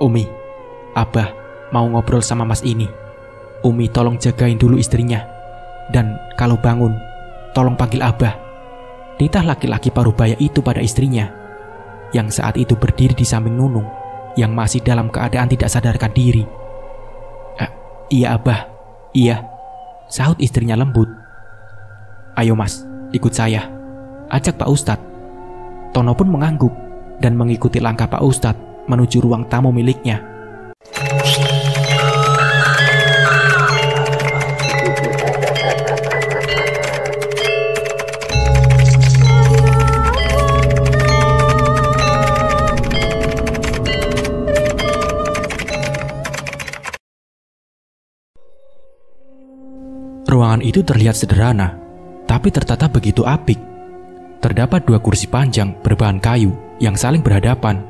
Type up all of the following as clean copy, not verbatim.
Umi, Abah mau ngobrol sama Mas ini. Umi tolong jagain dulu istrinya. Dan kalau bangun, tolong panggil Abah. Titah laki-laki parubaya itu pada istrinya, yang saat itu berdiri di samping Nunung, yang masih dalam keadaan tidak sadarkan diri. Iya Abah, iya, sahut istrinya lembut. Ayo Mas, ikut saya, ajak Pak Ustadz. Tono pun mengangguk dan mengikuti langkah Pak Ustadz menuju ruang tamu miliknya. Ruangan itu terlihat sederhana, tapi tertata begitu apik. Terdapat 2 kursi panjang berbahan kayu yang saling berhadapan,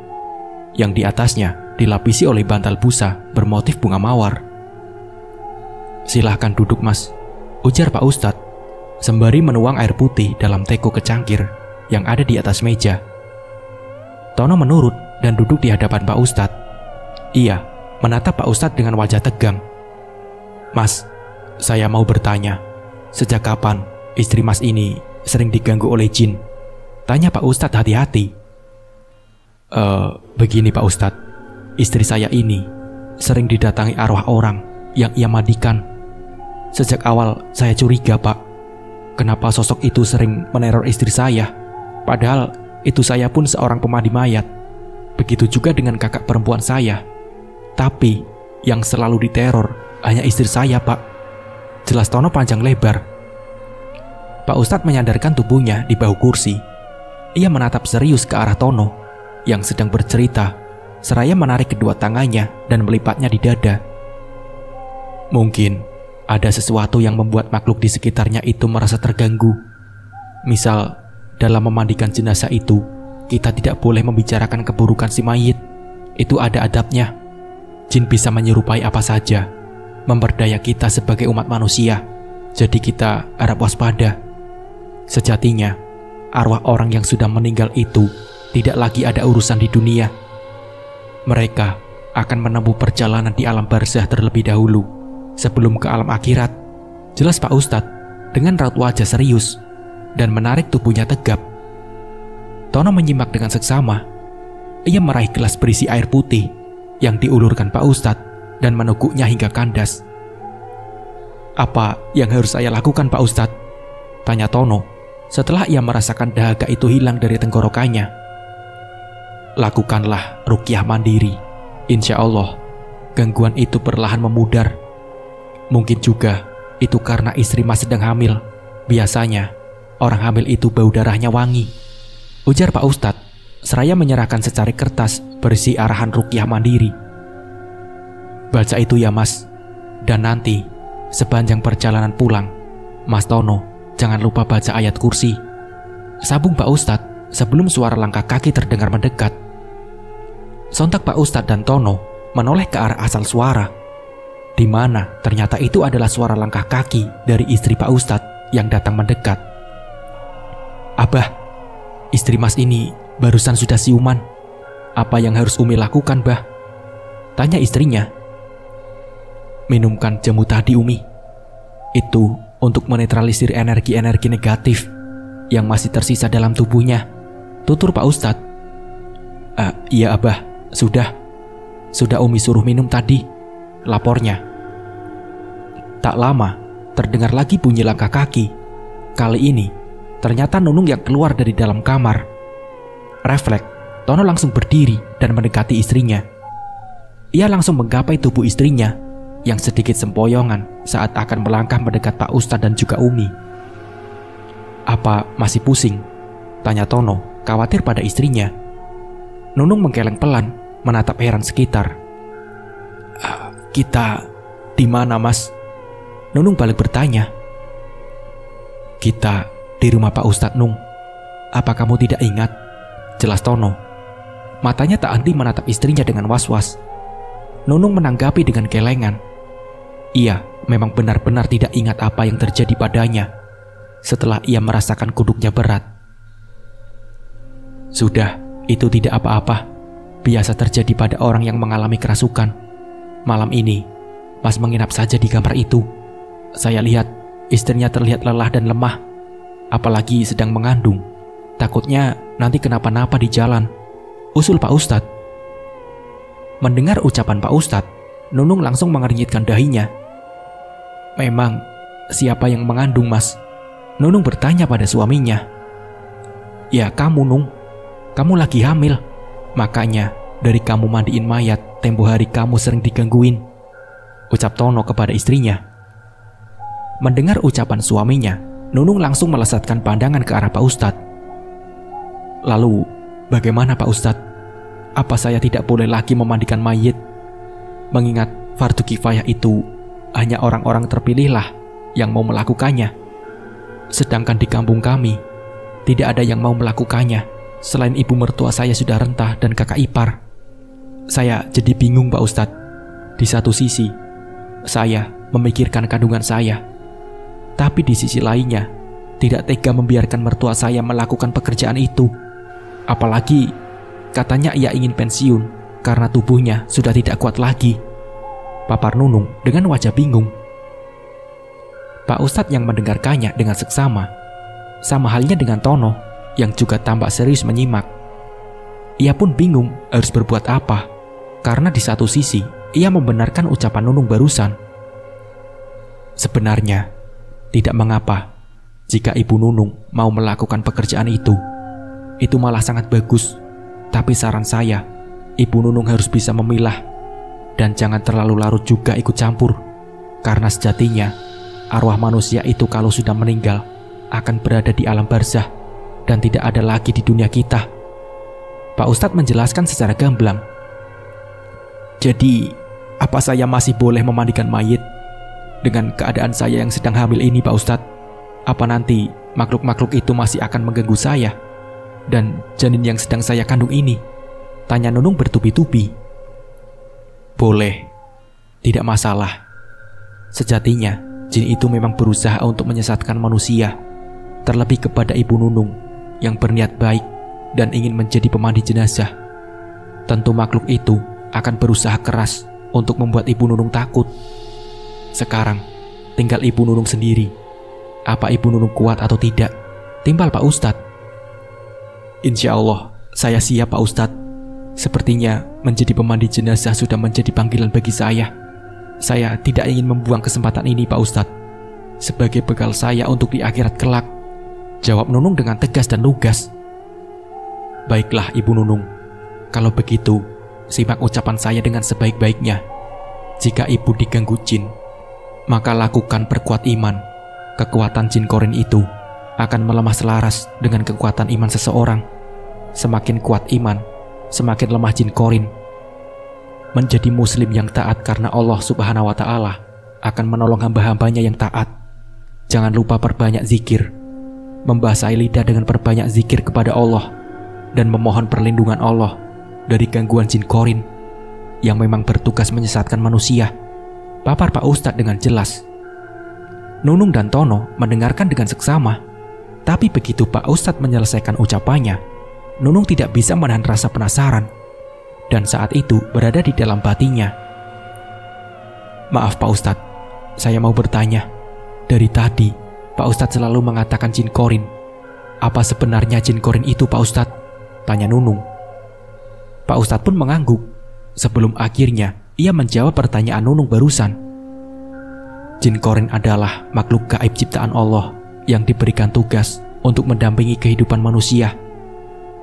yang di atasnya dilapisi oleh bantal busa bermotif bunga mawar. Silahkan duduk Mas, ujar Pak Ustadz, sembari menuang air putih dalam teko kecangkir yang ada di atas meja. Tono menurut dan duduk di hadapan Pak Ustadz. Ia menatap Pak Ustadz dengan wajah tegang. Mas, saya mau bertanya, sejak kapan istri Mas ini sering diganggu oleh jin? Tanya Pak Ustadz hati-hati. Begini Pak Ustadz, istri saya ini sering didatangi arwah orang yang ia mandikan. Sejak awal saya curiga Pak, kenapa sosok itu sering meneror istri saya, padahal itu saya pun seorang pemandi mayat. Begitu juga dengan kakak perempuan saya. Tapi yang selalu diteror hanya istri saya Pak. Jelas Tono panjang lebar. Pak Ustadz menyandarkan tubuhnya di bahu kursi. Ia menatap serius ke arah Tono yang sedang bercerita, seraya menarik kedua tangannya dan melipatnya di dada. Mungkin ada sesuatu yang membuat makhluk di sekitarnya itu merasa terganggu. Misal, dalam memandikan jenazah itu, kita tidak boleh membicarakan keburukan si mayit. Itu ada adabnya. Jin bisa menyerupai apa saja, memperdaya kita sebagai umat manusia. Jadi kita harap waspada. Sejatinya, arwah orang yang sudah meninggal itu tidak lagi ada urusan di dunia. Mereka akan menempuh perjalanan di alam barzah terlebih dahulu, sebelum ke alam akhirat. Jelas Pak Ustadz dengan raut wajah serius dan menarik tubuhnya tegap. Tono menyimak dengan seksama. Ia meraih gelas berisi air putih yang diulurkan Pak Ustadz dan meneguknya hingga kandas. Apa yang harus saya lakukan Pak Ustadz? Tanya Tono setelah ia merasakan dahaga itu hilang dari tenggorokannya. Lakukanlah ruqyah mandiri. Insya Allah gangguan itu perlahan memudar. Mungkin juga itu karena istri Mas sedang hamil. Biasanya orang hamil itu bau darahnya wangi, ujar Pak Ustadz seraya menyerahkan secari kertas berisi arahan ruqyah mandiri. Baca itu ya Mas. Dan nanti sepanjang perjalanan pulang, Mas Tono jangan lupa baca ayat kursi, sabung Pak Ustadz sebelum suara langkah kaki terdengar mendekat. Sontak Pak Ustadz dan Tono menoleh ke arah asal suara, di mana ternyata itu adalah suara langkah kaki dari istri Pak Ustadz yang datang mendekat. Abah, istri Mas ini barusan sudah siuman. Apa yang harus Umi lakukan, Bah? Tanya istrinya. Minumkan jamu tadi, Umi. Itu untuk menetralisir energi-energi negatif yang masih tersisa dalam tubuhnya, tutur Pak Ustadz. Iya Abah, sudah Umi suruh minum tadi, lapornya. Tak lama, terdengar lagi bunyi langkah kaki. Kali ini, ternyata Nunung yang keluar dari dalam kamar. Refleks, Tono langsung berdiri dan mendekati istrinya. Ia langsung menggapai tubuh istrinya yang sedikit sempoyongan saat akan melangkah mendekat Pak Ustadz dan juga Umi. Apa masih pusing? Tanya Tono, khawatir pada istrinya. Nunung menggeleng pelan, menatap heran sekitar. Kita di mana, Mas? Nunung balik bertanya. Kita di rumah Pak Ustadz, Nung. Apa kamu tidak ingat? Jelas Tono. Matanya tak henti menatap istrinya dengan was-was. Nunung menanggapi dengan kelengan. Ia memang benar-benar tidak ingat apa yang terjadi padanya setelah ia merasakan kuduknya berat. Sudah, itu tidak apa-apa. biasa terjadi pada orang yang mengalami kerasukan. Malam ini, Mas menginap saja di kamar itu. Saya lihat istrinya terlihat lelah dan lemah, apalagi sedang mengandung. Takutnya nanti kenapa-napa di jalan, usul Pak Ustadz. Mendengar ucapan Pak Ustadz, Nunung langsung mengernyitkan dahinya. Memang, siapa yang mengandung, Mas? Nunung bertanya pada suaminya. Ya kamu, Nung. Kamu lagi hamil. Makanya dari kamu mandiin mayat, tempo hari kamu sering digangguin, ucap Tono kepada istrinya. Mendengar ucapan suaminya, Nunung langsung melesatkan pandangan ke arah Pak Ustadz. Lalu, bagaimana Pak Ustadz? Apa saya tidak boleh lagi memandikan mayit? Mengingat fardu kifayah itu hanya orang-orang terpilihlah yang mau melakukannya. Sedangkan di kampung kami, tidak ada yang mau melakukannya selain ibu mertua saya sudah rentah dan kakak ipar. Saya jadi bingung Pak Ustadz. Di satu sisi, saya memikirkan kandungan saya, tapi di sisi lainnya, tidak tega membiarkan mertua saya melakukan pekerjaan itu. Apalagi, katanya ia ingin pensiun karena tubuhnya sudah tidak kuat lagi, papar Nunung dengan wajah bingung. Pak Ustadz yang mendengarkannya dengan seksama, sama halnya dengan Tono yang juga tampak serius menyimak. Ia pun bingung harus berbuat apa, karena di satu sisi ia membenarkan ucapan Nunung barusan. Sebenarnya, tidak mengapa jika Ibu Nunung mau melakukan pekerjaan itu malah sangat bagus. Tapi saran saya, Ibu Nunung harus bisa memilah dan jangan terlalu larut juga ikut campur, karena sejatinya arwah manusia itu kalau sudah meninggal akan berada di alam barzah dan tidak ada lagi di dunia kita. Pak Ustadz menjelaskan secara gamblang. Jadi, apa saya masih boleh memandikan mayit dengan keadaan saya yang sedang hamil ini, Pak Ustadz? Apa nanti makhluk-makhluk itu masih akan mengganggu saya dan janin yang sedang saya kandung ini? Tanya Nunung bertubi-tubi. Boleh, tidak masalah. Sejatinya, jin itu memang berusaha untuk menyesatkan manusia, terlebih kepada Ibu Nunung yang berniat baik dan ingin menjadi pemandi jenazah. Tentu makhluk itu akan berusaha keras untuk membuat Ibu Nunung takut. Sekarang tinggal Ibu Nunung sendiri. Apa Ibu Nunung kuat atau tidak? Timbal Pak Ustadz. Insya Allah saya siap Pak Ustadz. Sepertinya menjadi pemandi jenazah sudah menjadi panggilan bagi saya. Saya tidak ingin membuang kesempatan ini Pak Ustadz, sebagai bekal saya untuk di akhirat kelak, jawab Nunung dengan tegas dan lugas. Baiklah Ibu Nunung, kalau begitu simak ucapan saya dengan sebaik-baiknya. Jika ibu diganggu jin, maka lakukan perkuat iman. Kekuatan jin korin itu akan melemah selaras dengan kekuatan iman seseorang. Semakin kuat iman, semakin lemah jin korin. Menjadi muslim yang taat karena Allah Subhanahu wa Ta'ala akan menolong hamba-hambanya yang taat. Jangan lupa perbanyak zikir, membasahi lidah dengan perbanyak zikir kepada Allah, dan memohon perlindungan Allah dari gangguan jin korin yang memang bertugas menyesatkan manusia, papar Pak Ustadz dengan jelas. Nunung dan Tono mendengarkan dengan seksama. Tapi begitu Pak Ustadz menyelesaikan ucapannya, Nunung tidak bisa menahan rasa penasaran, dan saat itu berada di dalam batinnya. Maaf Pak Ustadz, saya mau bertanya. Dari tadi Pak Ustadz selalu mengatakan jin korin. Apa sebenarnya jin korin itu Pak Ustadz? Tanya Nunung. Pak Ustadz pun mengangguk. Sebelum akhirnya ia menjawab pertanyaan Nunung barusan. Jin korin adalah makhluk gaib ciptaan Allah yang diberikan tugas untuk mendampingi kehidupan manusia.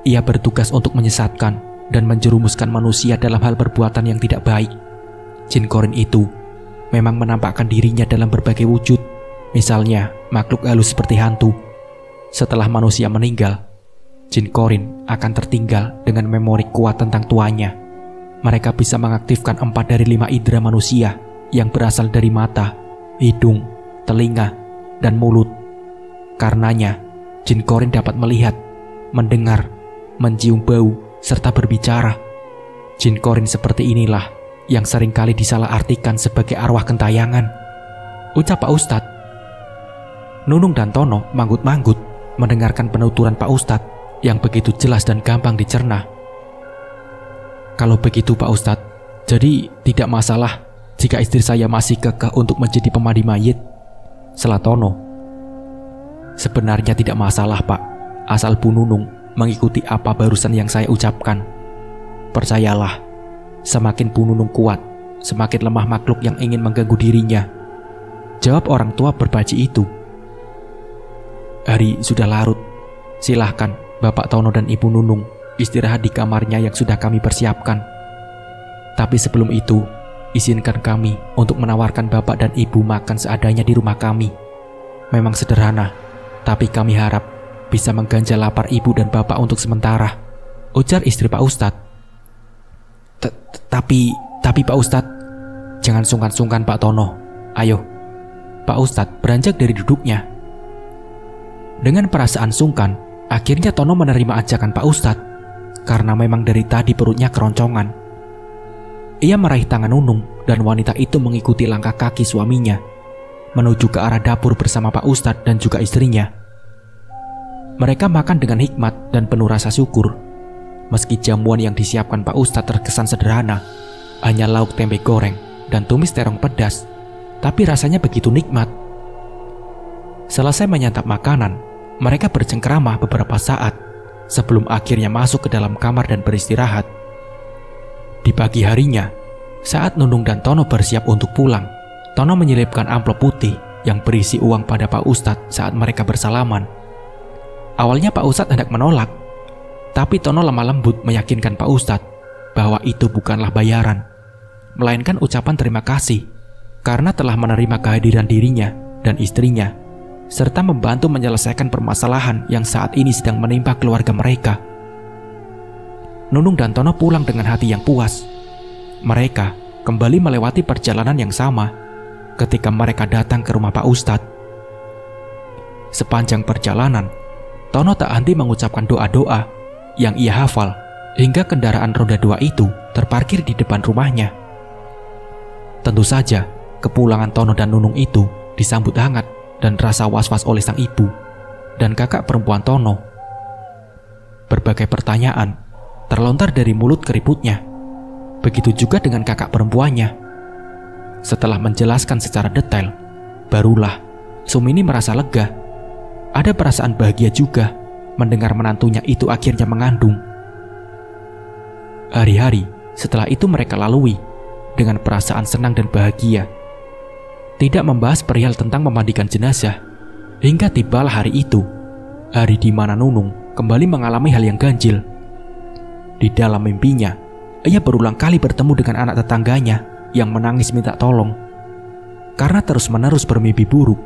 Ia bertugas untuk menyesatkan dan menjerumuskan manusia dalam hal perbuatan yang tidak baik. Jin korin itu memang menampakkan dirinya dalam berbagai wujud, misalnya makhluk halus seperti hantu. Setelah manusia meninggal, jin korin akan tertinggal dengan memori kuat tentang tuanya. Mereka bisa mengaktifkan 4 dari 5 indera manusia yang berasal dari mata, hidung, telinga, dan mulut. Karenanya, jin korin dapat melihat, mendengar, mencium bau, serta berbicara. Jin korin seperti inilah yang seringkali disalahartikan sebagai arwah gentayangan, ucap Pak Ustadz. Nunung dan Tono manggut-manggut mendengarkan penuturan Pak Ustadz yang begitu jelas dan gampang dicerna. Kalau begitu Pak Ustadz, jadi tidak masalah jika istri saya masih kekeh untuk menjadi pemandi mayit, sela Tono. Sebenarnya tidak masalah Pak, asal Bu Nunung mengikuti apa barusan yang saya ucapkan. Percayalah, semakin Bu Nunung kuat, semakin lemah makhluk yang ingin mengganggu dirinya, jawab orang tua berbaji itu. Hari sudah larut, silahkan Bapak Tono dan Ibu Nunung istirahat di kamarnya yang sudah kami persiapkan. Tapi sebelum itu, izinkan kami untuk menawarkan Bapak dan Ibu makan seadanya di rumah kami. Memang sederhana, tapi kami harap bisa mengganjal lapar Ibu dan Bapak untuk sementara, ujar istri Pak Ustadz. Tapi Pak Ustadz, jangan sungkan-sungkan Pak Tono. Ayo. Pak Ustadz beranjak dari duduknya. Dengan perasaan sungkan, akhirnya Tono menerima ajakan Pak Ustadz, karena memang dari tadi perutnya keroncongan. Ia meraih tangan Nunung dan wanita itu mengikuti langkah kaki suaminya menuju ke arah dapur bersama Pak Ustadz dan juga istrinya. Mereka makan dengan hikmat dan penuh rasa syukur. Meski jamuan yang disiapkan Pak Ustadz terkesan sederhana, hanya lauk tempe goreng dan tumis terong pedas, tapi rasanya begitu nikmat. Selesai menyantap makanan, mereka bercengkerama beberapa saat sebelum akhirnya masuk ke dalam kamar dan beristirahat. Di pagi harinya, saat Nunung dan Tono bersiap untuk pulang, Tono menyelipkan amplop putih yang berisi uang pada Pak Ustadz saat mereka bersalaman. Awalnya Pak Ustadz hendak menolak, tapi Tono lemah lembut meyakinkan Pak Ustadz bahwa itu bukanlah bayaran, melainkan ucapan terima kasih karena telah menerima kehadiran dirinya dan istrinya, serta membantu menyelesaikan permasalahan yang saat ini sedang menimpa keluarga mereka. Nunung dan Tono pulang dengan hati yang puas. Mereka kembali melewati perjalanan yang sama ketika mereka datang ke rumah Pak Ustadz. Sepanjang perjalanan, Tono tak henti mengucapkan doa-doa yang ia hafal hingga kendaraan roda 2 itu terparkir di depan rumahnya. Tentu saja, kepulangan Tono dan Nunung itu disambut hangat dan rasa was-was oleh sang ibu dan kakak perempuan Tono. Berbagai pertanyaan terlontar dari mulut keriputnya. Begitu juga dengan kakak perempuannya. Setelah menjelaskan secara detail, barulah Sumini merasa lega. Ada perasaan bahagia juga mendengar menantunya itu akhirnya mengandung. Hari-hari setelah itu mereka lalui dengan perasaan senang dan bahagia. Tidak membahas perihal tentang memandikan jenazah, hingga tibalah hari itu, hari di mana Nunung kembali mengalami hal yang ganjil. Di dalam mimpinya, ia berulang kali bertemu dengan anak tetangganya yang menangis minta tolong. Karena terus-menerus bermimpi buruk,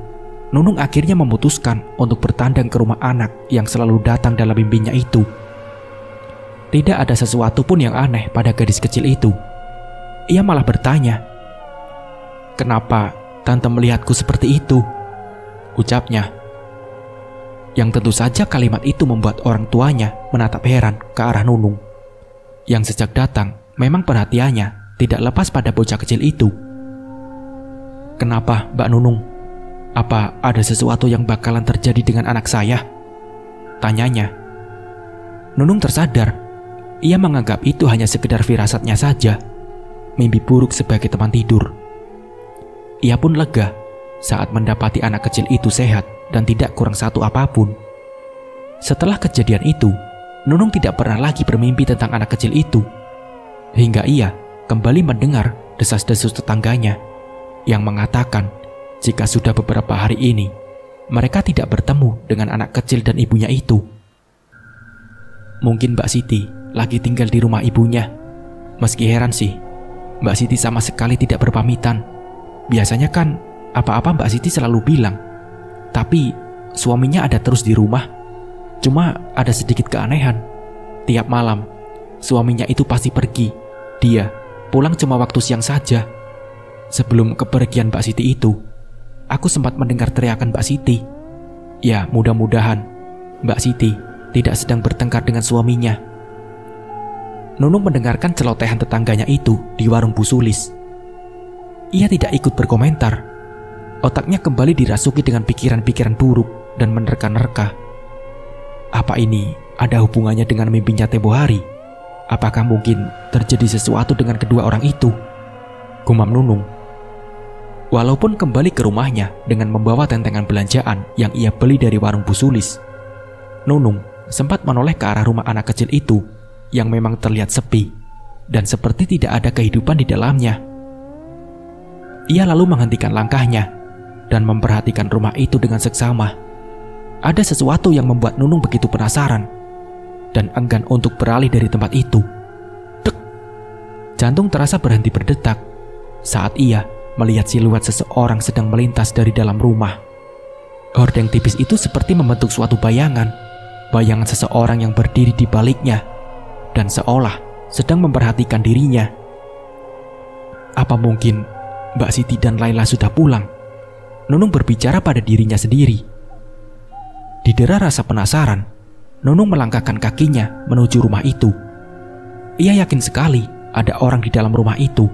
Nunung akhirnya memutuskan untuk bertandang ke rumah anak yang selalu datang dalam mimpinya itu. Tidak ada sesuatu pun yang aneh pada gadis kecil itu. Ia malah bertanya, "Kenapa tante melihatku seperti itu?" ucapnya. Yang tentu saja kalimat itu membuat orang tuanya menatap heran ke arah Nunung, yang sejak datang memang perhatiannya tidak lepas pada bocah kecil itu. "Kenapa, Mbak Nunung? Apa ada sesuatu yang bakalan terjadi dengan anak saya?" tanyanya. Nunung tersadar, ia menganggap itu hanya sekedar firasatnya saja, mimpi buruk sebagai teman tidur. Ia pun lega saat mendapati anak kecil itu sehat dan tidak kurang satu apapun. Setelah kejadian itu, Nunung tidak pernah lagi bermimpi tentang anak kecil itu, hingga ia kembali mendengar desas-desus tetangganya yang mengatakan jika sudah beberapa hari ini mereka tidak bertemu dengan anak kecil dan ibunya itu. Mungkin Mbak Siti lagi tinggal di rumah ibunya. Meski heran sih, Mbak Siti sama sekali tidak berpamitan. Biasanya kan apa-apa Mbak Siti selalu bilang, tapi suaminya ada terus di rumah. Cuma ada sedikit keanehan. Tiap malam, suaminya itu pasti pergi. Dia pulang cuma waktu siang saja. Sebelum kepergian Mbak Siti itu, aku sempat mendengar teriakan Mbak Siti. Ya, mudah-mudahan Mbak Siti tidak sedang bertengkar dengan suaminya. Nunung mendengarkan celotehan tetangganya itu di warung Bu Sulis. Ia tidak ikut berkomentar. Otaknya kembali dirasuki dengan pikiran-pikiran buruk dan menerka-nerka. Apa ini ada hubungannya dengan mimpinya tempo hari? Apakah mungkin terjadi sesuatu dengan kedua orang itu? Gumam Nunung. Walaupun kembali ke rumahnya dengan membawa tentengan belanjaan yang ia beli dari warung Bu Sulis, Nunung sempat menoleh ke arah rumah anak kecil itu yang memang terlihat sepi dan seperti tidak ada kehidupan di dalamnya. Ia lalu menghentikan langkahnya dan memperhatikan rumah itu dengan seksama. Ada sesuatu yang membuat Nunung begitu penasaran dan enggan untuk beralih dari tempat itu. Dek! Jantung terasa berhenti berdetak saat ia melihat siluet seseorang sedang melintas dari dalam rumah. Hordeng tipis itu seperti membentuk suatu bayangan seseorang yang berdiri di baliknya dan seolah sedang memperhatikan dirinya. Apa mungkin Mbak Siti dan Laila sudah pulang? Nunung berbicara pada dirinya sendiri. Didera rasa penasaran, Nunung melangkahkan kakinya menuju rumah itu. Ia yakin sekali ada orang di dalam rumah itu.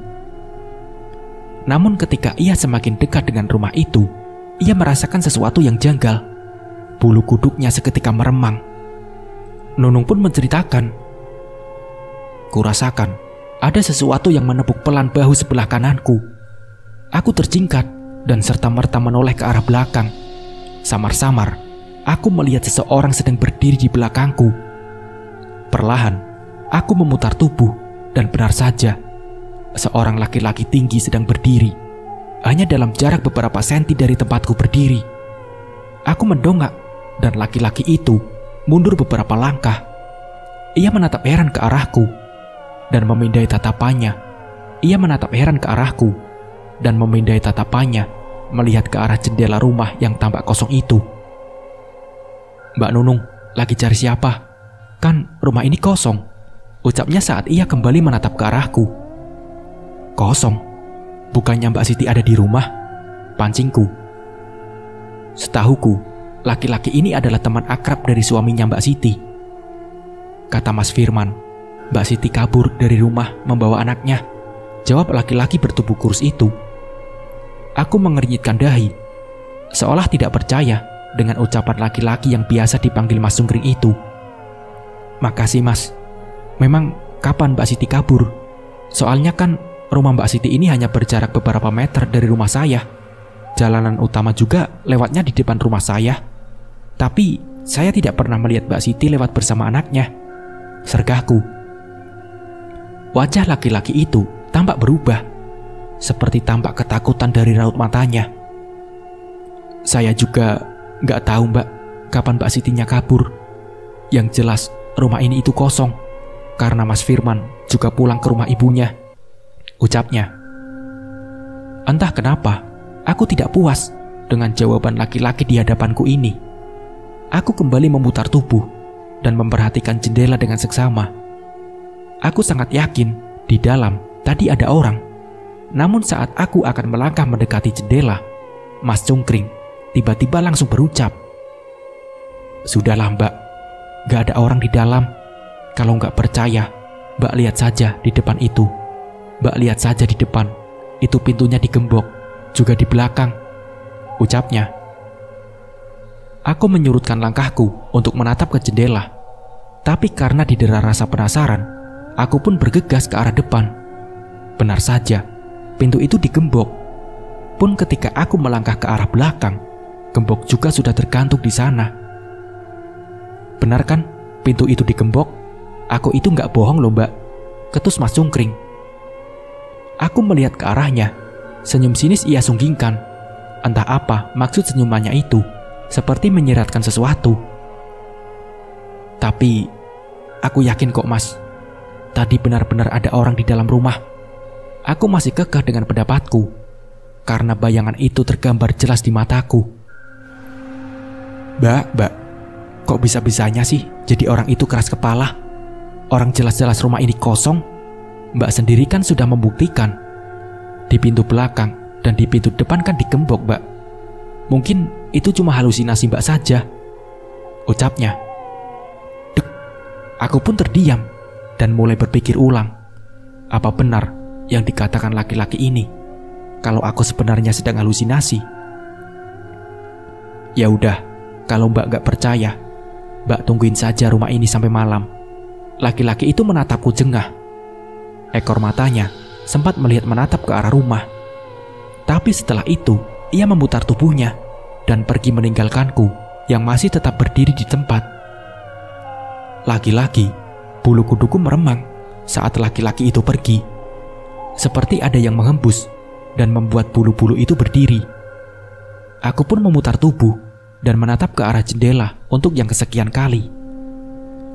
Namun ketika ia semakin dekat dengan rumah itu, ia merasakan sesuatu yang janggal. Bulu kuduknya seketika meremang. Nunung pun menceritakan, "Kurasakan ada sesuatu yang menepuk pelan bahu sebelah kananku. Aku terjingkat dan serta-merta menoleh ke arah belakang. Samar-samar, aku melihat seseorang sedang berdiri di belakangku. Perlahan, aku memutar tubuh dan benar saja, seorang laki-laki tinggi sedang berdiri, hanya dalam jarak beberapa senti dari tempatku berdiri. Aku mendongak dan laki-laki itu mundur beberapa langkah. Ia menatap heran ke arahku dan memindai tatapannya. Ia menatap heran ke arahku dan memindai tatapannya melihat ke arah jendela rumah yang tampak kosong itu. Mbak Nunung, lagi cari siapa? Kan rumah ini kosong, ucapnya saat ia kembali menatap ke arahku. Kosong? Bukannya Mbak Siti ada di rumah? Pancingku. Setahuku, laki-laki ini adalah teman akrab dari suaminya Mbak Siti. Kata Mas Firman, Mbak Siti kabur dari rumah membawa anaknya, jawab laki-laki bertubuh kurus itu. Aku mengernyitkan dahi, seolah tidak percaya dengan ucapan laki-laki yang biasa dipanggil Mas Sungkring itu. Makasih Mas. Memang kapan Mbak Siti kabur? Soalnya kan rumah Mbak Siti ini hanya berjarak beberapa meter dari rumah saya. Jalanan utama juga lewatnya di depan rumah saya. Tapi saya tidak pernah melihat Mbak Siti lewat bersama anaknya, sergahku. Wajah laki-laki itu tampak berubah, seperti tampak ketakutan dari raut matanya. Saya juga gak tahu Mbak, kapan Mbak Sitinya kabur. Yang jelas rumah ini itu kosong, karena Mas Firman juga pulang ke rumah ibunya, ucapnya. Entah kenapa, aku tidak puas dengan jawaban laki-laki di hadapanku ini. Aku kembali memutar tubuh dan memperhatikan jendela dengan seksama. Aku sangat yakin di dalam tadi ada orang. Namun saat aku akan melangkah mendekati jendela, Mas Cungkring tiba-tiba langsung berucap, "Sudahlah Mbak, gak ada orang di dalam. Kalau gak percaya, Mbak lihat saja di depan itu. Mbak lihat saja di depan, itu pintunya digembok, juga di belakang," ucapnya. Aku menyurutkan langkahku untuk menatap ke jendela. Tapi karena didera rasa penasaran, aku pun bergegas ke arah depan. Benar saja, pintu itu digembok. Pun ketika aku melangkah ke arah belakang, gembok juga sudah tergantung di sana. Benar kan, pintu itu digembok? Aku itu gak bohong loh Mbak, ketus Mas Cungkring. Aku melihat ke arahnya, senyum sinis ia sunggingkan. Entah apa maksud senyumannya itu, seperti menyiratkan sesuatu. Tapi, aku yakin kok Mas, tadi benar-benar ada orang di dalam rumah. Aku masih kekeh dengan pendapatku, karena bayangan itu tergambar jelas di mataku. Mbak, kok bisa-bisanya sih jadi orang itu keras kepala? Orang jelas-jelas rumah ini kosong. Mbak sendiri kan sudah membuktikan. Di pintu belakang dan di pintu depan kan digembok Mbak. Mungkin itu cuma halusinasi Mbak saja, ucapnya. Dek, aku pun terdiam dan mulai berpikir ulang. Apa benar yang dikatakan laki-laki ini, kalau aku sebenarnya sedang halusinasi? Ya udah, kalau Mbak gak percaya, Mbak tungguin saja rumah ini sampai malam. laki-laki itu menatapku jengah. Ekor matanya sempat melihat menatap ke arah rumah. Tapi setelah itu, ia memutar tubuhnya dan pergi meninggalkanku yang masih tetap berdiri di tempat. Lagi-lagi, bulu kuduku meremang saat laki-laki itu pergi. Seperti ada yang menghembus dan membuat bulu-bulu itu berdiri. Aku pun memutar tubuh dan menatap ke arah jendela untuk yang kesekian kali.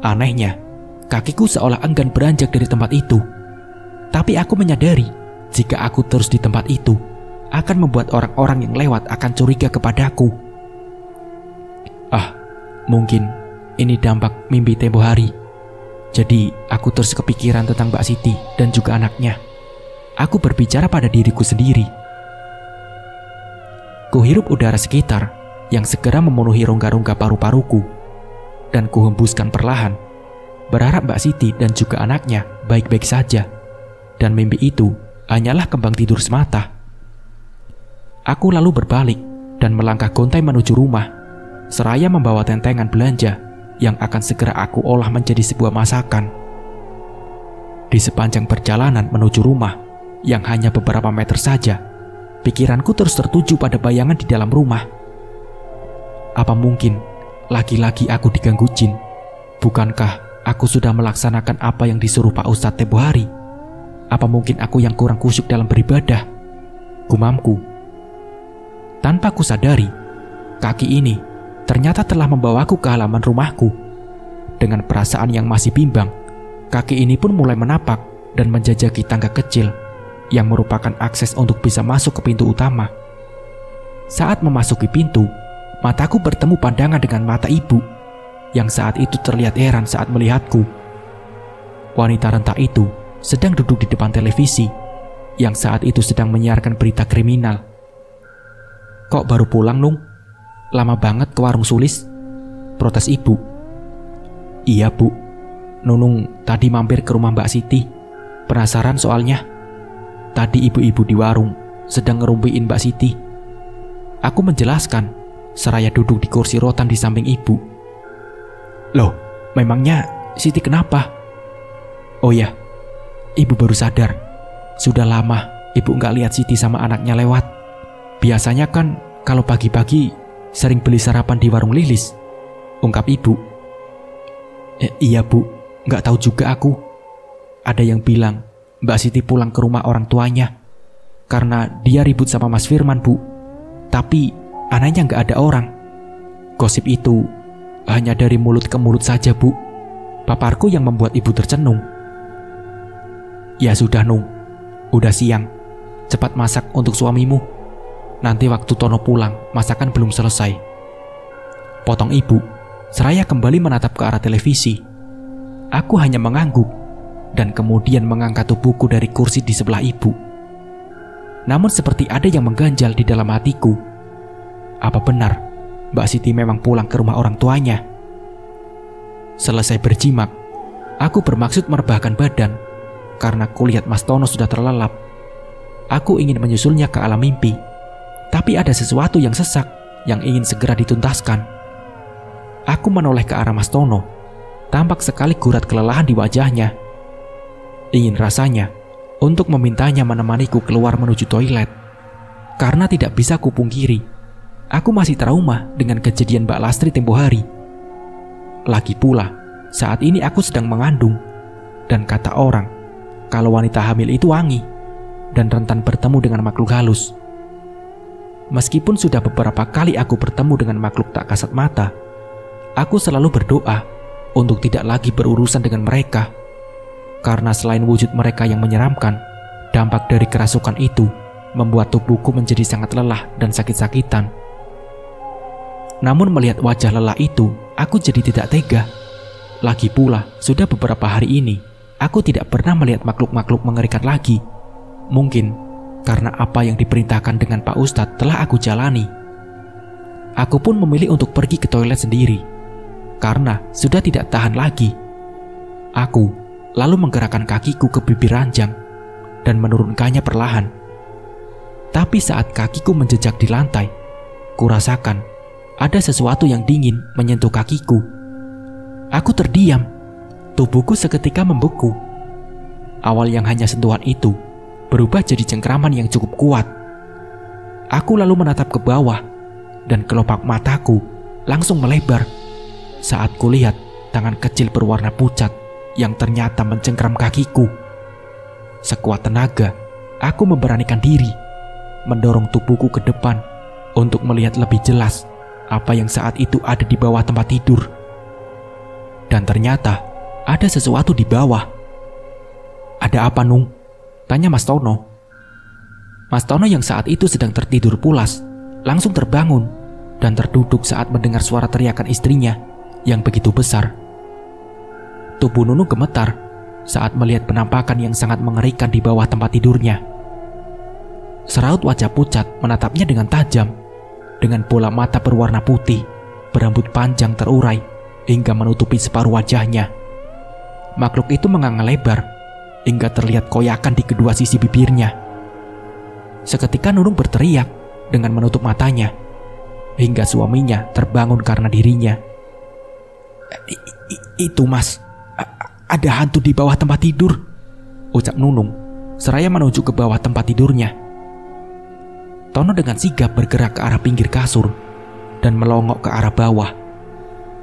Anehnya, kakiku seolah enggan beranjak dari tempat itu. Tapi aku menyadari jika aku terus di tempat itu akan membuat orang-orang yang lewat akan curiga kepadaku. Mungkin ini dampak mimpi tempo hari. Jadi aku terus kepikiran tentang Mbak Siti dan juga anaknya. Aku berbicara pada diriku sendiri. Kuhirup udara sekitar yang segera memenuhi rongga-rongga paru-paruku, dan kuhembuskan perlahan, berharap Mbak Siti dan juga anaknya baik-baik saja, dan mimpi itu hanyalah kembang tidur semata. Aku lalu berbalik dan melangkah gontai menuju rumah, seraya membawa tentengan belanja yang akan segera aku olah menjadi sebuah masakan. Di sepanjang perjalanan menuju rumah yang hanya beberapa meter saja, pikiranku terus tertuju pada bayangan di dalam rumah. Apa mungkin lagi-lagi aku diganggu jin? Bukankah aku sudah melaksanakan apa yang disuruh Pak Ustadz tempo hari? Apa mungkin aku yang kurang khusyuk dalam beribadah? Gumamku. Tanpa kusadari, kaki ini ternyata telah membawaku ke halaman rumahku. Dengan perasaan yang masih bimbang, kaki ini pun mulai menapak dan menjajaki tangga kecil yang merupakan akses untuk bisa masuk ke pintu utama. Saat memasuki pintu, mataku bertemu pandangan dengan mata ibu yang saat itu terlihat heran saat melihatku. Wanita renta itu sedang duduk di depan televisi yang saat itu sedang menyiarkan berita kriminal. "Kok baru pulang, Nung? Lama banget ke warung Sulis," protes ibu. "Iya, Bu. Nunung tadi mampir ke rumah Mbak Siti. Penasaran soalnya. Tadi ibu-ibu di warung sedang ngerumpiin Mbak Siti." Aku menjelaskan, seraya duduk di kursi rotan di samping ibu. "Loh, memangnya Siti kenapa?" "Oh ya, ibu baru sadar. Sudah lama ibu nggak lihat Siti sama anaknya lewat. Biasanya kan kalau pagi-pagi sering beli sarapan di warung Lilis," ungkap ibu. "Iya, Bu, nggak tahu juga aku. Ada yang bilang Mbak Siti pulang ke rumah orang tuanya karena dia ribut sama Mas Firman, Bu. Tapi anehnya nggak ada orang. Gosip itu hanya dari mulut ke mulut saja, Bu," paparku yang membuat ibu tercenung. "Ya sudah, Nung. Udah siang. Cepat masak untuk suamimu. Nanti waktu Tono pulang, masakan belum selesai," potong ibu, seraya kembali menatap ke arah televisi. Aku hanya mengangguk dan kemudian mengangkat tubuhku dari kursi di sebelah ibu. Namun seperti ada yang mengganjal di dalam hatiku. Apa benar Mbak Siti memang pulang ke rumah orang tuanya? Selesai berjimak, aku bermaksud merebahkan badan karena kulihat Mas Tono sudah terlelap. Aku ingin menyusulnya ke alam mimpi, tapi ada sesuatu yang sesak yang ingin segera dituntaskan. Aku menoleh ke arah Mas Tono. Tampak sekali gurat kelelahan di wajahnya. Ingin rasanya untuk memintanya menemaniku keluar menuju toilet. Karena tidak bisa kupungkiri, aku masih trauma dengan kejadian Mbak Lastri tempo hari. Lagi pula, saat ini aku sedang mengandung. Dan kata orang, kalau wanita hamil itu wangi dan rentan bertemu dengan makhluk halus. Meskipun sudah beberapa kali aku bertemu dengan makhluk tak kasat mata, aku selalu berdoa untuk tidak lagi berurusan dengan mereka. Karena selain wujud mereka yang menyeramkan, dampak dari kerasukan itu membuat tubuhku menjadi sangat lelah dan sakit-sakitan. Namun melihat wajah lelah itu, aku jadi tidak tega. Lagi pula, sudah beberapa hari ini, aku tidak pernah melihat makhluk-makhluk mengerikan lagi. Mungkin karena apa yang diperintahkan dengan Pak Ustadz telah aku jalani. Aku pun memilih untuk pergi ke toilet sendiri, karena sudah tidak tahan lagi. Aku lalu menggerakkan kakiku ke bibir ranjang dan menurunkannya perlahan. Tapi saat kakiku menjejak di lantai, kurasakan ada sesuatu yang dingin menyentuh kakiku. Aku terdiam, Tubuhku seketika membeku. Awal yang hanya sentuhan itu berubah jadi cengkraman yang cukup kuat. Aku lalu menatap ke bawah dan kelopak mataku langsung melebar saat kulihat tangan kecil berwarna pucat yang ternyata mencengkram kakiku. Sekuat tenaga, aku memberanikan diri, mendorong tubuhku ke depan untuk melihat lebih jelas apa yang saat itu ada di bawah tempat tidur. Dan ternyata ada sesuatu di bawah. "Ada apa, Nung?" tanya Mas Tono. Mas Tono yang saat itu sedang tertidur pulas langsung terbangun dan terduduk saat mendengar suara teriakan istrinya yang begitu besar. Tubuh Nunung gemetar saat melihat penampakan yang sangat mengerikan di bawah tempat tidurnya. Seraut wajah pucat menatapnya dengan tajam, dengan bola mata berwarna putih, berambut panjang terurai hingga menutupi separuh wajahnya. Makhluk itu menganga lebar hingga terlihat koyakan di kedua sisi bibirnya. Seketika Nunung berteriak dengan menutup matanya, hingga suaminya terbangun karena dirinya. Itu Mas, ada hantu di bawah tempat tidur," ucap Nunung seraya menuju ke bawah tempat tidurnya. Tono dengan sigap bergerak ke arah pinggir kasur dan melongok ke arah bawah.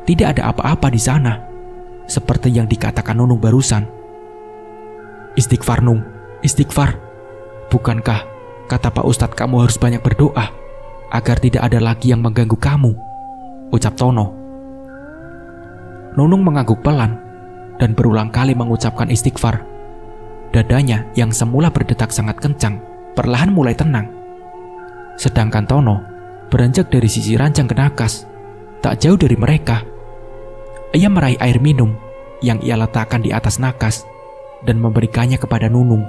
Tidak ada apa-apa di sana, seperti yang dikatakan Nunung barusan. "Istighfar, Nung, istighfar. Bukankah kata Pak Ustadz kamu harus banyak berdoa agar tidak ada lagi yang mengganggu kamu?" ucap Tono. Nunung mengangguk pelan dan berulang kali mengucapkan istighfar. Dadanya yang semula berdetak sangat kencang perlahan mulai tenang. Sedangkan Tono beranjak dari sisi ranjang ke nakas, tak jauh dari mereka. Ia meraih air minum yang ia letakkan di atas nakas dan memberikannya kepada Nunung.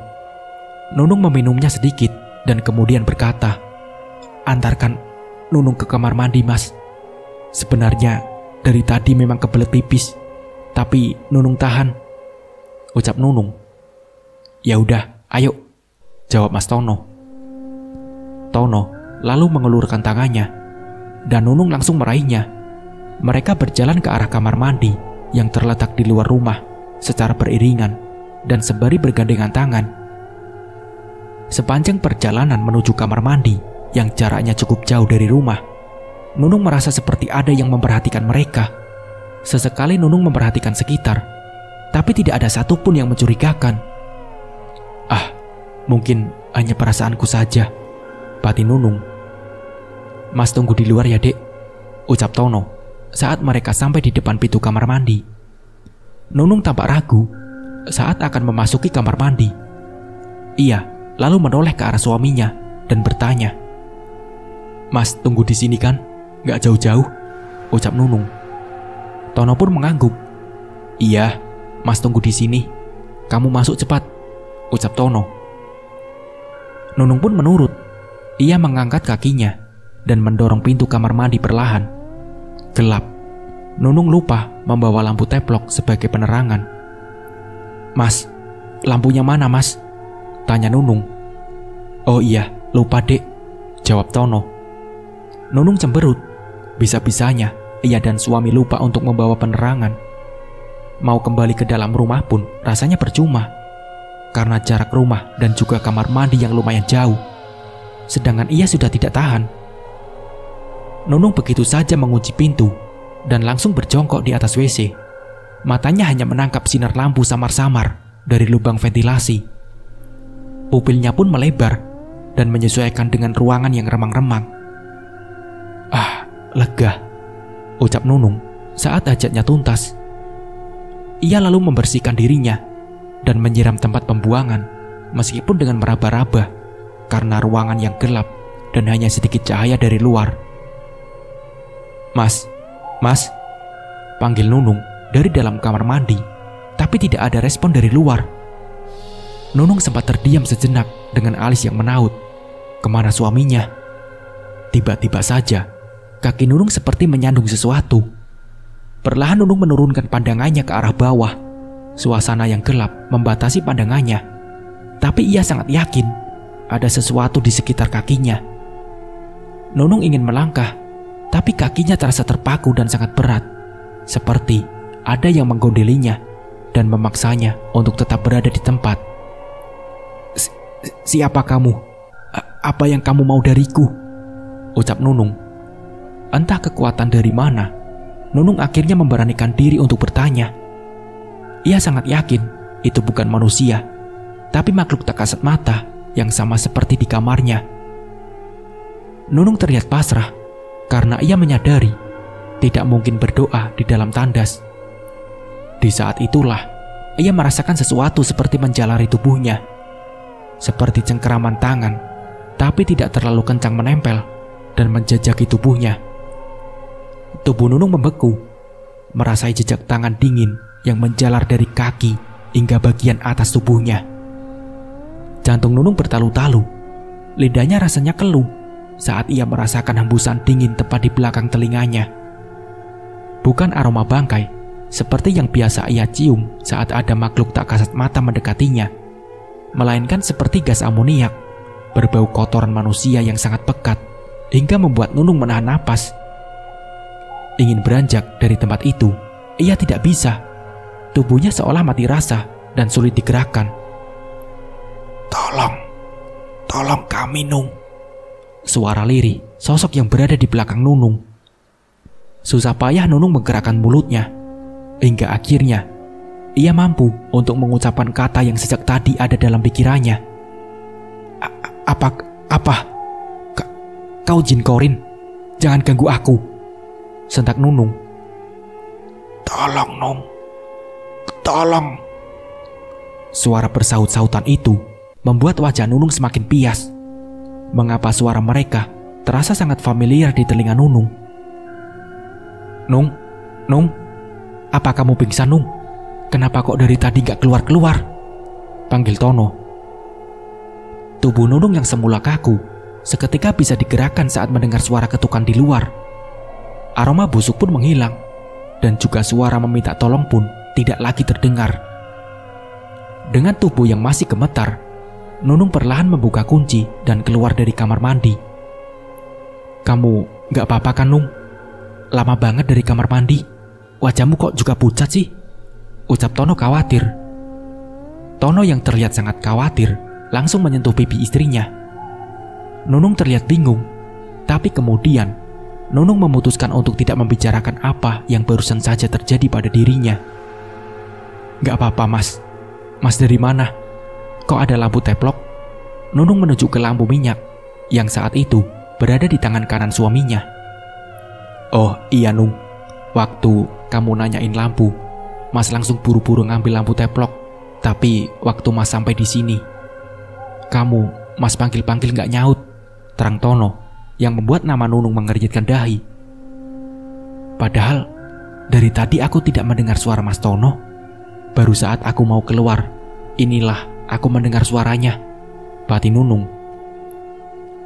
Nunung meminumnya sedikit dan kemudian berkata, "Antarkan Nunung ke kamar mandi, Mas. Sebenarnya dari tadi memang kebelet pipis, tapi Nunung tahan," ucap Nunung. "Ya udah, ayo," jawab Mas Tono. Tono lalu mengulurkan tangannya dan Nunung langsung meraihnya. Mereka berjalan ke arah kamar mandi yang terletak di luar rumah secara beriringan dan sembari bergandengan tangan. Sepanjang perjalanan menuju kamar mandi yang jaraknya cukup jauh dari rumah, Nunung merasa seperti ada yang memperhatikan mereka. Sesekali Nunung memperhatikan sekitar, tapi tidak ada satupun yang mencurigakan. "Ah, mungkin hanya perasaanku saja," batin Nunung. "Mas tunggu di luar ya, Dek," ucap Tono saat mereka sampai di depan pintu kamar mandi. Nunung tampak ragu saat akan memasuki kamar mandi. Ia lalu menoleh ke arah suaminya dan bertanya, "Mas tunggu di sini kan? Gak jauh-jauh," ucap Nunung. Tono pun mengangguk. "Iya, Mas tunggu di sini. Kamu masuk cepat," ucap Tono. Nunung pun menurut. Ia mengangkat kakinya dan mendorong pintu kamar mandi perlahan. Gelap. Nunung lupa membawa lampu teplok sebagai penerangan. "Mas, lampunya mana, Mas?" tanya Nunung. "Oh iya, lupa, Dek," jawab Tono. Nunung cemberut. Bisa-bisanya ia dan suami lupa untuk membawa penerangan. Mau kembali ke dalam rumah pun rasanya percuma, karena jarak rumah dan juga kamar mandi yang lumayan jauh. Sedangkan ia sudah tidak tahan. Nunung begitu saja mengunci pintu dan langsung berjongkok di atas WC. Matanya hanya menangkap sinar lampu samar-samar dari lubang ventilasi. Pupilnya pun melebar dan menyesuaikan dengan ruangan yang remang-remang. "Ah, lega," ucap Nunung saat hajatnya tuntas. Ia lalu membersihkan dirinya dan menyiram tempat pembuangan meskipun dengan meraba-raba karena ruangan yang gelap dan hanya sedikit cahaya dari luar. "Mas, Mas," panggil Nunung dari dalam kamar mandi, tapi tidak ada respon dari luar. Nunung sempat terdiam sejenak dengan alis yang menaut. Kemana suaminya? Tiba-tiba saja, kaki Nunung seperti menyandung sesuatu. Perlahan Nunung menurunkan pandangannya ke arah bawah. Suasana yang gelap membatasi pandangannya, tapi ia sangat yakin ada sesuatu di sekitar kakinya. Nunung ingin melangkah, tapi kakinya terasa terpaku dan sangat berat, seperti ada yang menggondelinya dan memaksanya untuk tetap berada di tempat. Siapa kamu? Apa yang kamu mau dariku? Ucap Nunung. Entah kekuatan dari mana, Nunung akhirnya memberanikan diri untuk bertanya. Ia sangat yakin itu bukan manusia, tapi makhluk tak kasat mata yang sama seperti di kamarnya. Nunung terlihat pasrah karena ia menyadari tidak mungkin berdoa di dalam tandas. Di saat itulah ia merasakan sesuatu seperti menjalari tubuhnya, seperti cengkeraman tangan, tapi tidak terlalu kencang menempel dan menjejaki tubuhnya. Tubuh Nunung membeku, merasai jejak tangan dingin yang menjalar dari kaki hingga bagian atas tubuhnya. Jantung Nunung bertalu-talu, lidahnya rasanya keluh saat ia merasakan hembusan dingin tepat di belakang telinganya. Bukan aroma bangkai seperti yang biasa ia cium saat ada makhluk tak kasat mata mendekatinya, melainkan seperti gas amoniak berbau kotoran manusia yang sangat pekat hingga membuat Nunung menahan napas. Ingin beranjak dari tempat itu, ia tidak bisa. Tubuhnya seolah mati rasa dan sulit digerakkan. Tolong kami, Nung. Suara lirih sosok yang berada di belakang Nunung. Susah payah Nunung menggerakkan mulutnya, hingga akhirnya ia mampu untuk mengucapkan kata yang sejak tadi ada dalam pikirannya. Kau jin Korin, jangan ganggu aku, sentak Nunung. Tolong, Nung, tolong. Suara bersaut-sautan itu membuat wajah Nunung semakin pias. Mengapa suara mereka terasa sangat familiar di telinga Nunung? Nung, apa kamu pingsan, Nung? Kenapa kok dari tadi gak keluar-keluar? Panggil Tono. Tubuh Nunung yang semula kaku seketika bisa digerakkan saat mendengar suara ketukan di luar. Aroma busuk pun menghilang, dan juga suara meminta tolong pun tidak lagi terdengar. Dengan tubuh yang masih gemetar, Nunung perlahan membuka kunci dan keluar dari kamar mandi. Kamu gak apa-apa kan, Nung? Lama banget dari kamar mandi. Wajahmu kok juga pucat sih? Ucap Tono khawatir. Tono yang terlihat sangat khawatir langsung menyentuh pipi istrinya. Nunung terlihat bingung, tapi kemudian Nunung memutuskan untuk tidak membicarakan apa yang barusan saja terjadi pada dirinya. Gak apa-apa, Mas. Mas dari mana? Kok ada lampu teplok? Nunung menuju ke lampu minyak yang saat itu berada di tangan kanan suaminya. Oh iya, Nung. Waktu kamu nanyain lampu, Mas langsung buru-buru ngambil lampu teplok. Tapi waktu Mas sampai di sini, Mas panggil-panggil gak nyaut, terang Tono, yang membuat nama Nunung mengernyitkan dahi. Padahal dari tadi aku tidak mendengar suara Mas Tono. Baru saat aku mau keluar, inilah aku mendengar suaranya, batin Nunung.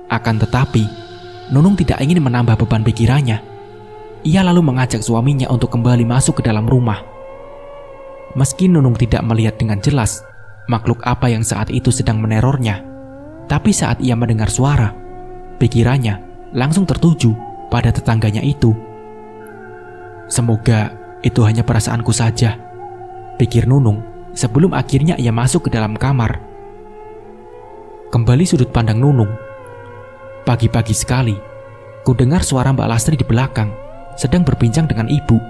Akan tetapi, Nunung tidak ingin menambah beban pikirannya. Ia lalu mengajak suaminya untuk kembali masuk ke dalam rumah. Meski Nunung tidak melihat dengan jelas makhluk apa yang saat itu sedang menerornya, tapi saat ia mendengar suara, pikirannya langsung tertuju pada tetangganya itu. Semoga itu hanya perasaanku saja, pikir Nunung sebelum akhirnya ia masuk ke dalam kamar. Kembali sudut pandang Nunung. Pagi-pagi sekali, ku dengar suara Mbak Lastri di belakang sedang berbincang dengan ibu.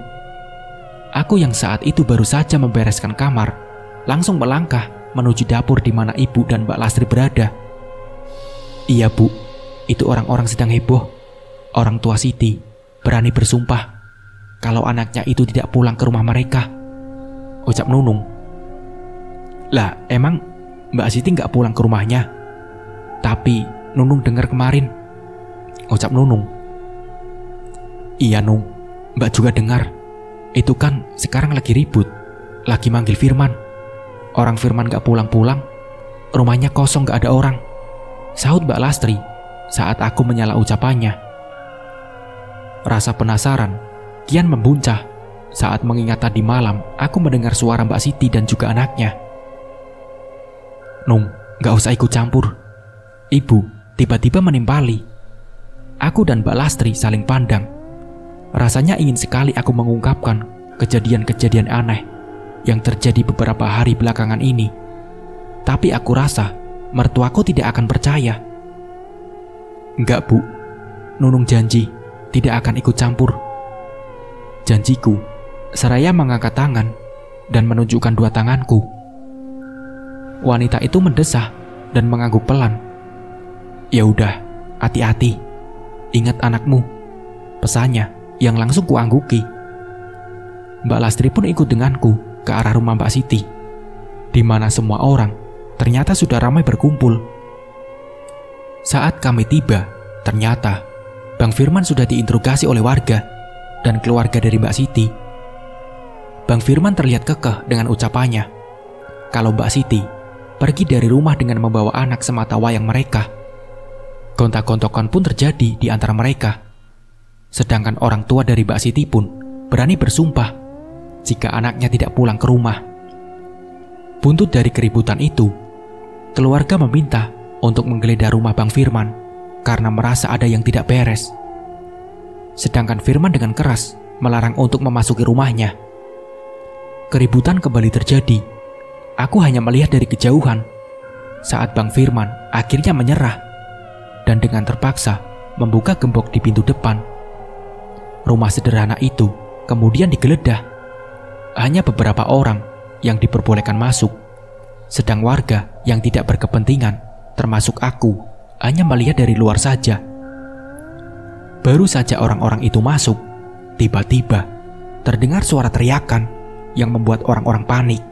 Aku yang saat itu baru saja membereskan kamar, langsung melangkah menuju dapur di mana ibu dan Mbak Lastri berada. Iya, Bu, itu orang-orang sedang heboh. Orang tua Siti berani bersumpah kalau anaknya itu tidak pulang ke rumah mereka, ucap Nunung. Lah, emang Mbak Siti nggak pulang ke rumahnya? Tapi Nunung dengar kemarin, ucap Nunung. Iya, Nung, Mbak juga dengar. Itu kan sekarang lagi ribut, lagi manggil Firman. Orang Firman gak pulang-pulang, rumahnya kosong gak ada orang, sahut Mbak Lastri saat aku menyela ucapannya. Rasa penasaran kian membuncah saat mengingat tadi malam aku mendengar suara Mbak Siti dan juga anaknya. Nung, gak usah ikut campur. Ibu tiba-tiba menimpali. Aku dan Mbak Lastri saling pandang. Rasanya ingin sekali aku mengungkapkan kejadian-kejadian aneh yang terjadi beberapa hari belakangan ini. Tapi aku rasa mertuaku tidak akan percaya. Enggak, Bu. Nunung janji tidak akan ikut campur. Janjiku, seraya mengangkat tangan dan menunjukkan dua tanganku. Wanita itu mendesah dan mengangguk pelan. Ya udah, hati-hati. Ingat anakmu. Pesannya yang langsung kuangguki. Mbak Lastri pun ikut denganku ke arah rumah Mbak Siti, di mana semua orang ternyata sudah ramai berkumpul. Saat kami tiba, ternyata Bang Firman sudah diinterogasi oleh warga dan keluarga dari Mbak Siti. Bang Firman terlihat kekeh dengan ucapannya kalau Mbak Siti pergi dari rumah dengan membawa anak semata wayang mereka. Gontak-gontokan pun terjadi di antara mereka. Sedangkan orang tua dari Mbak Siti pun berani bersumpah jika anaknya tidak pulang ke rumah. Buntut dari keributan itu, keluarga meminta untuk menggeledah rumah Bang Firman karena merasa ada yang tidak beres. Sedangkan Firman dengan keras melarang untuk memasuki rumahnya. Keributan kembali terjadi. Aku hanya melihat dari kejauhan saat Bang Firman akhirnya menyerah dan dengan terpaksa membuka gembok di pintu depan. Rumah sederhana itu kemudian digeledah. Hanya beberapa orang yang diperbolehkan masuk, sedang warga yang tidak berkepentingan, termasuk aku, hanya melihat dari luar saja. Baru saja orang-orang itu masuk, tiba-tiba terdengar suara teriakan yang membuat orang-orang panik.